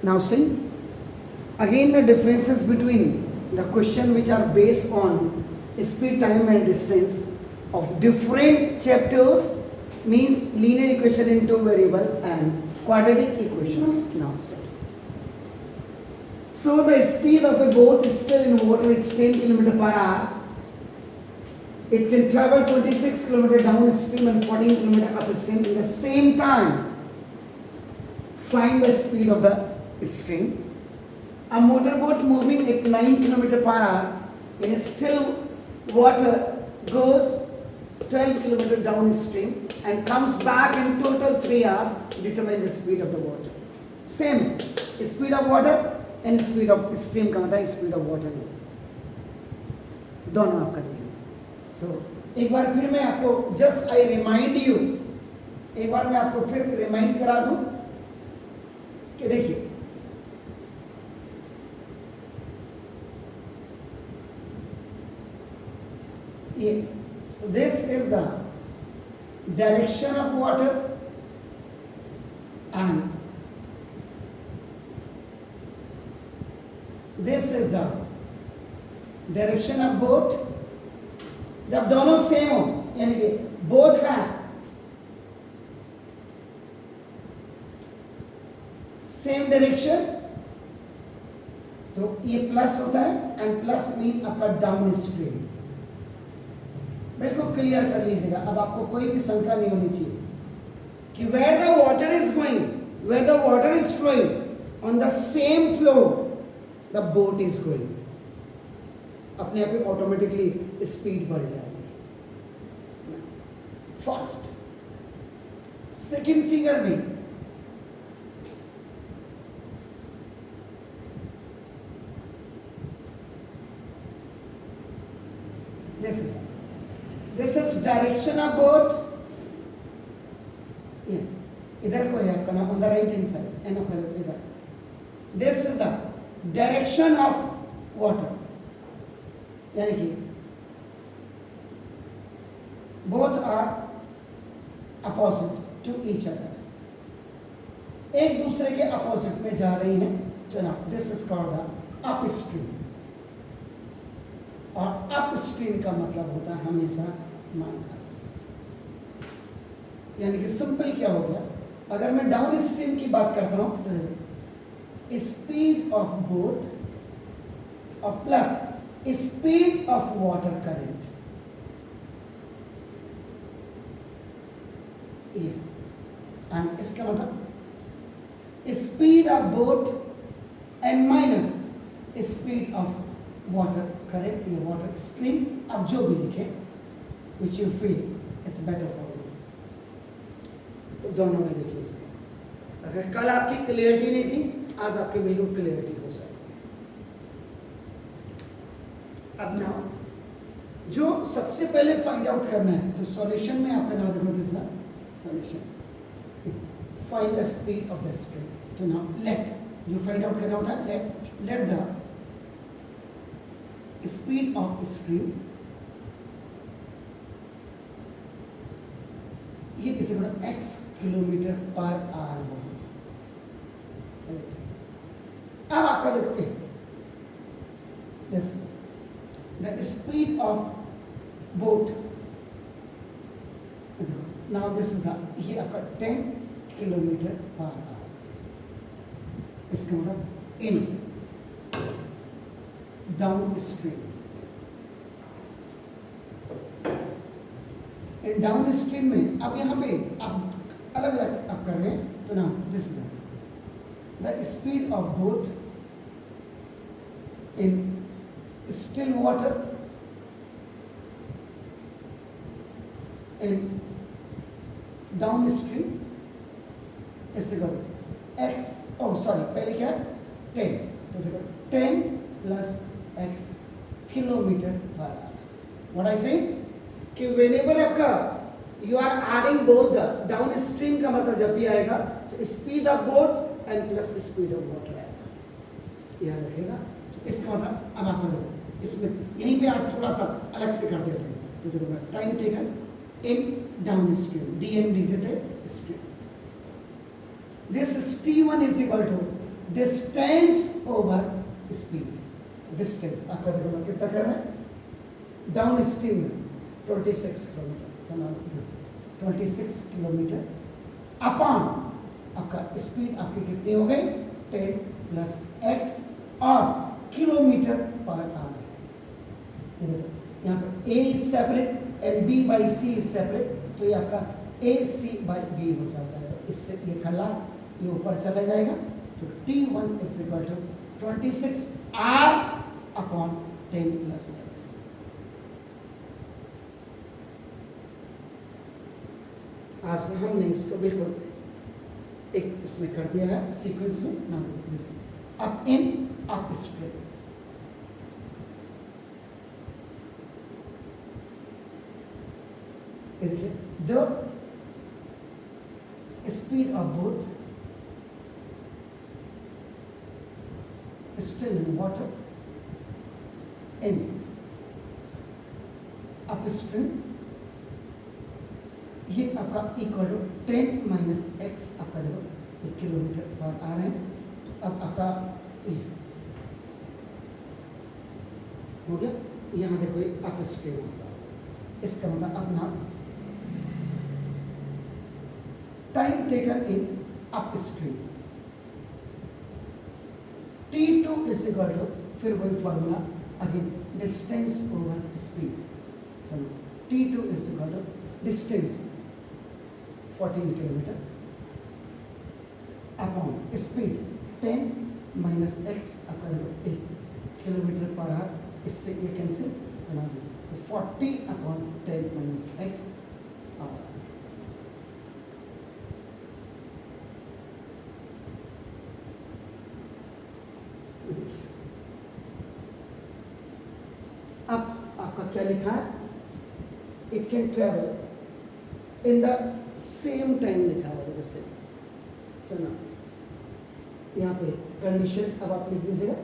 Now see, again the differences between the question which are based on speed, time and distance of different chapters means linear equation in two variable and quadratic equations. Now see. So the speed of a boat is still in water is 10 km per hour. It can travel 26 km downstream and 14 km upstream in the same time. Find the speed of the stream. A motorboat moving at 9 km per hour in still water goes 12 km downstream and comes back in total 3 hours. Determine the speed of the water. Same speed of water and speed of stream का मतलब speed of water नहीं, दोनों आपका देखेंगे. तो एक बार फिर मैं आपको जस्ट आई रिमाइंड यू, एक बार मैं आपको फिर रिमाइंड करा दूं कि देखिए ये this is the direction of water and this is the direction of boat. जब दोनों सेम हो यानी कि बोथ है सेम डायरेक्शन तो ये प्लस होता है एंड प्लस मीन आपका डाउन स्ट्रीम. बिल्कुल क्लियर कर लीजिएगा, अब आपको कोई भी शंका नहीं होनी चाहिए कि where the water is going, where the water is flowing on the same flow the boat is going. अपने आप ही ऑटोमेटिकली स्पीड बढ़ जाएगी. फर्स्ट सेकंड फिगर में this is direction of boat. इधर को है आपका ना on the right hand side and up इधर. This is the direction of water. यानी कि both are opposite to each other. एक दूसरे के अपोजिट में जा रही हैं. तो ना this is called the upstream. और अपस्ट्रीम का मतलब होता है हमेशा माइनस. यानी कि सिंपल क्या हो गया, अगर मैं डाउन स्ट्रीम की बात करता हूं तो स्पीड ऑफ बोट और plus speed of water current. ये एंड इसका मतलब speed of boat and minus speed of water current या वाटर स्ट्रीम. आप जो भी लिखे which you feel it's better for you. तो दोनों में देख लीजिए. अगर कल आपकी क्लियरिटी नहीं थी, आज आपकी बिल्कुल क्लियरिटी हो जाएगी. अब ना जो सबसे पहले फाइंड आउट करना है तो सॉल्यूशन में आपका नाम देखो this solution find the speed of the stream. तो नाउ लेट जो फाइंड आउट करना होता है let the speed of stream. ये किसी को x किलोमीटर पर आवर होगा. अब आपका देखो this the speed of boat. Now this is the ये आपका 10 किलोमीटर पर आवर. इसका मतलब इन डाउन स्ट्रीम. इन डाउन स्ट्रीम में अब यहाँ पे आप अलग अलग आप कर रहे हैं. तो ना this the speed of boat in still water in downstream is equal x. Oh sorry, पहले क्या 10. तो देखो 10 plus x kilometre per hour. What I say कि whenever आपका you are adding both the downstream का मतलब जब भी आएगा तो speed of boat and plus speed of water आएगा. याद रखिएगा. इसका मतलब अब आपको देखो इसमें यहीं पे आज थोड़ा सा अलग से कर देते हैं. तो देखो time taken in downstream D N लिख देते stream. This T1 is equal to distance over speed. Distance आपका देखो मैं कितना कर रहा है, डाउन स्ट्रीम में 26 किलोमीटर, 26 किलोमीटर अपॉन आपका स्पीड आपकी कितनी हो गई 10 प्लस एक्स और किलोमीटर पर आवर। यहाँ पे A is separate and B by C is separate, तो ये आपका ए सी बाई बी हो जाता है। तो इससे ये खलास ये ऊपर चला जाएगा। तो T1 is equal to 26 R upon 10 plus X. आज हमने इसको बिल्कुल एक इसमें कर दिया है सीक्वेंस में ना, अप इन अप स्ट्रेट। देखिए the speed of boat still in water in upstream, ये आपका इक्वल टू 10 माइनस एक्स आपका देखो 1 किलोमीटर पर आ रहे हैं। अब आपका ये हो गया, यहाँ देखो ये अपस्ट्रीम होगा, इसका मतलब अपना time taken in upstream. T2 is equal to फिर वही formula again distance over speed. तो T2 is equal to distance 14 kilometre upon speed 10 minus X आपका देखो 1 किलोमीटर पर आवर, इससे ये कैंसिल बना दें तो 40 अपॉन 10 माइनस एक्स आवर। अब आपका क्या लिखा है, it can travel in the same time लिखा हुआ है। से चलो यहाँ पे कंडीशन अब आप लिख दीजिएगा,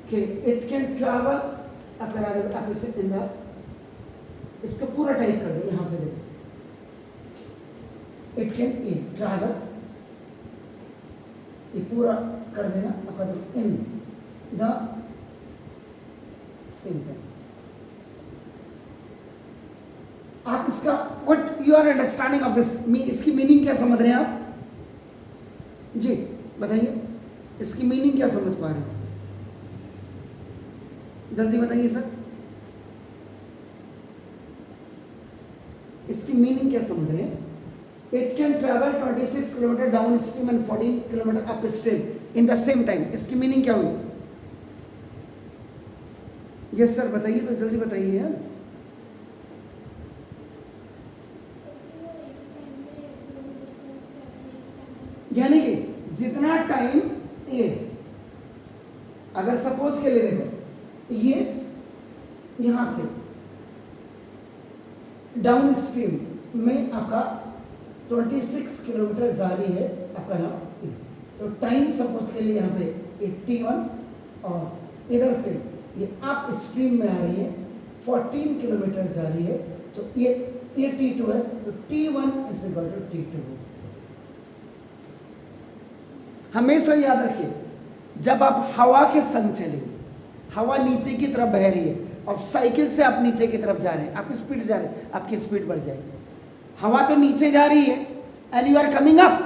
कि इट कैन ट्रेवल आप इसे इन द, इसका पूरा टाइप कर दो यहाँ से देखो, इट कैन ए ट्रेवल, ये पूरा कर देना आपका देखो इन द सेम टाइम। आप इसका what you are understanding of this, इसकी मीनिंग क्या समझ रहे हैं आप जी बताइए, इसकी मीनिंग क्या समझ पा रहे हैं, जल्दी बताइए सर, इसकी मीनिंग क्या समझ रहे हैं। It can travel 26 kilometre down stream and 14 kilometre up stream in the same time, इसकी मीनिंग क्या हुई। यस सर बताइए, तो जल्दी बताइए यार। यानी कि जितना टाइम ए, अगर सपोज के लिए देखो ये यहां से डाउन स्ट्रीम में आपका 26 किलोमीटर जा रही है आपका नाम ए, तो टाइम सपोज के लिए यहाँ पे 81 और इधर से ये अप स्ट्रीम में आ रही है 14 किलोमीटर जा रही है, तो ये T2 है, तो T1 is equal to T2। हमेशा याद रखिए जब आप हवा के संग चलेंगे, हवा नीचे की तरफ बह रही है और साइकिल से आप नीचे की तरफ जा रहे हैं, आप स्पीड जा रहे हैं, आपकी स्पीड बढ़ जाएगी। हवा तो नीचे जा रही है and you are coming up,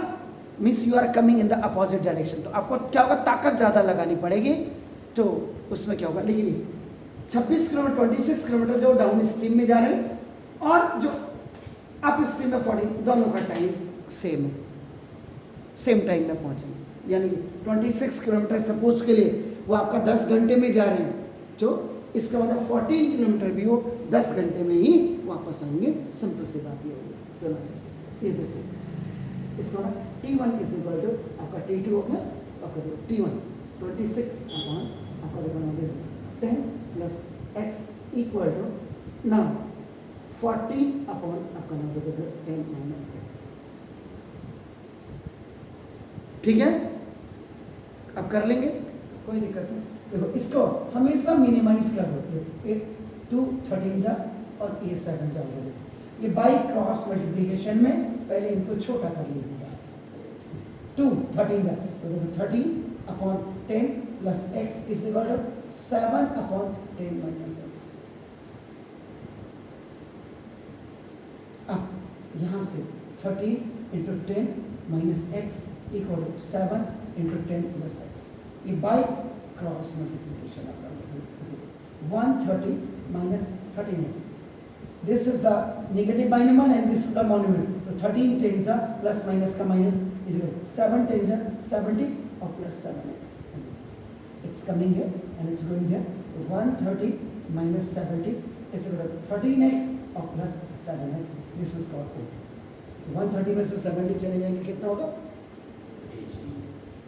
means you are coming in the opposite direction, तो आपको क्या होगा, ताकत ज़्यादा लगानी पड़ेगी, तो उसमें क्या होगा। लेकिन 26 किलोमीटर 26 किलोमीटर जो डाउन स्ट्रीम में जा रहे हैं और जो अप स्ट्रीम में 14, दोनों का टाइम सेम है, सेम टाइम में पहुँचेंगे। यानी 26 किलोमीटर सपोज के लिए वो आपका 10 घंटे में जा रहे हैं, तो इसका मतलब 14 किलोमीटर भी वो 10 घंटे में ही वापस आएंगे, सिंपल सी बात ये होगी। तो ये जैसे इसका T1 इज इक्वल टू आपका T2 हो गया, आपका जो T1 26 अपॉन आपका देखो this 10 plus X equal to now 14 upon आपका नाम देखो 10 माइनस एक्स। ठीक है, अब कर लेंगे, कोई दिक्कत नहीं। देखो इसको हमेशा मिनिमाइज कर दो, 8 2 13 जा और ये 7 जा, ये बाई क्रॉस मल्टीप्लीकेशन में पहले इनको छोटा कर लीजिएगा। 2 13 जा तो देखो 13 upon 10 plus x is equal to 7 upon 10 minus x. अब यहाँ से 13 into 10 minus x equal to 7 into 10 plus x. ये बाई क्रॉस मल्टीप्लीकेशन आपका 130 minus 13x. This is the negative binomial and this is the monomial. So 13 tens are plus minus का minus is equal to 7 tens are 70 or plus 7x. It's coming here and it's going there. 130 minus 70 is equal to 13x or plus 7x. This is called 40. तो 130 में से 70 चले जाएंगे कितना होगा?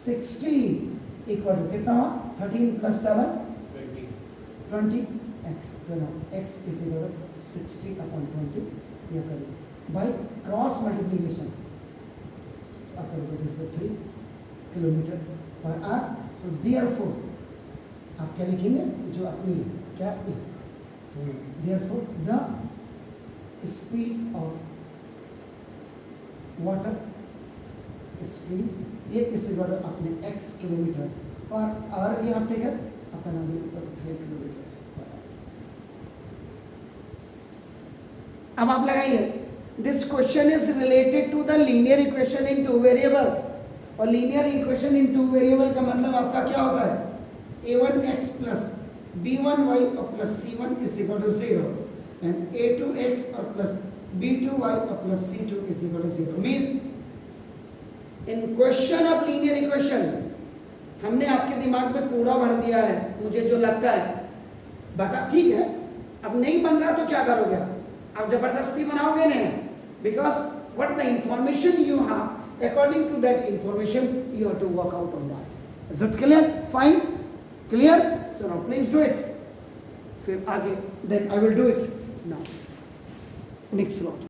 60 equal to कितना हुआ? 13 plus 7 20 x. तो now x is equal to 60 upon 20. यह करें by cross multiplication. आप करोगे जैसे 3 kilometre per hour. So therefore आप क्या लिखेंगे जो अपनी क्या है तो therefore the speed of water speed ये इस equal to अपने x किलोमीटर पर आवर ये आप टेक अपना 3 किलोमीटर। अब आप लगाइए this question is related to the linear equation in 2 variables. और लीनियर इक्वेशन इन 2 वेरिएबल का मतलब आपका क्या होता है? a1x प्लस b1y और plus c1 is equal to 0 and a2x और प्लस b2y और plus c2 is equal to 0। Means in question of linear equation हमने आपके दिमाग में कूड़ा भर दिया है, मुझे जो लगता है बता। ठीक है, अब नहीं बन रहा तो क्या करोगे आप जबरदस्ती बनाओगे नहीं, because what the information you have according to that information you have to work out on that. Is it clear? Fine, clear? So now please do it. फिर आगे then I will do it now next lot.